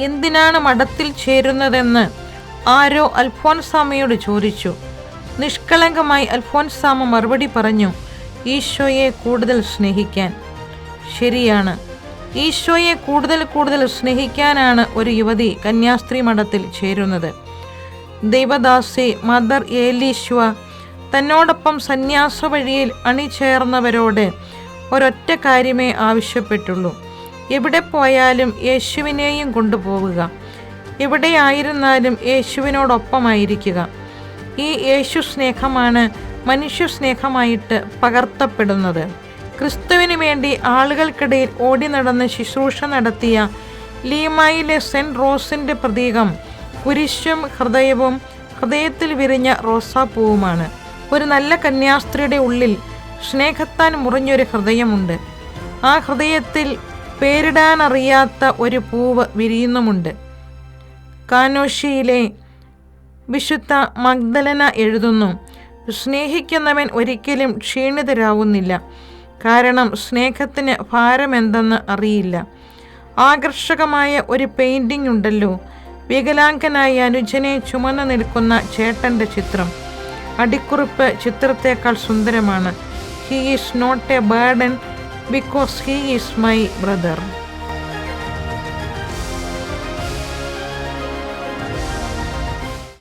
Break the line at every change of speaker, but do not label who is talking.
എന്തിനാണ് മഠത്തിൽ ചേരുന്നതെന്ന് ആരോ അൽഫോൻസാമയോട് ചോദിച്ചു. നിഷ്കളങ്കമായി അൽഫോൻസാമ മറുപടി പറഞ്ഞു, ഈശോയെ കൂടുതൽ സ്നേഹിക്കാൻ. ശരിയാണ്, ഈശോയെ കൂടുതൽ സ്നേഹിക്കാനാണ് ഒരു യുവതി കന്യാസ്ത്രീ മഠത്തിൽ ചേരുന്നത്. ദൈവദാസി മദർ ഏലീശ്വ തന്നോടൊപ്പം സന്യാസ വഴിയിൽ അണിചേർന്നവരോട് ഒരൊറ്റ കാര്യമേ ആവശ്യപ്പെട്ടുള്ളൂ: എവിടെ പോയാലും യേശുവിനെയും കൊണ്ടുപോവുക, എവിടെയായിരുന്നാലും യേശുവിനോടൊപ്പമായിരിക്കുക. ഈ യേശു സ്നേഹമാണ് മനുഷ്യ സ്നേഹമായിട്ട് പകർത്തപ്പെടുന്നത്. ക്രിസ്തുവിന് വേണ്ടി ആളുകൾക്കിടയിൽ ഓടി നടന്ന് ശുശ്രൂഷ നടത്തിയ ലീമായിലെ സെൻറ്റ് റോസിൻ്റെ പ്രതീകം കുരിശും ഹൃദയവും, ഹൃദയത്തിൽ വിരിഞ്ഞ റോസാപ്പൂവുമാണ്. ഒരു നല്ല കന്യാസ്ത്രീയുടെ ഉള്ളിൽ സ്നേഹത്താൻ മുറിഞ്ഞൊരു ഹൃദയമുണ്ട്. ആ ഹൃദയത്തിൽ പേരിടാനറിയാത്ത ഒരു പൂവ് വിരിയുന്നുമുണ്ട്. കാനോഷിയിലെ വിശുദ്ധ മഗ്ദലന എഴുതുന്നു, സ്നേഹിക്കുന്നവൻ ഒരിക്കലും ക്ഷീണിതരാവുന്നില്ല, കാരണം സ്നേഹത്തിന് ഭാരമെന്തെന്ന് അറിയില്ല. ആകർഷകമായ ഒരു പെയിൻറ്റിംഗ് ഉണ്ടല്ലോ, വികലാംഗനായ അനുജനെ ചുമന്നു നിൽക്കുന്ന ചേട്ടൻ്റെ ചിത്രം. അടിക്കുറിപ്പ് ചിത്രത്തേക്കാൾ സുന്ദരമാണ്. He is not a burden because he is my brother.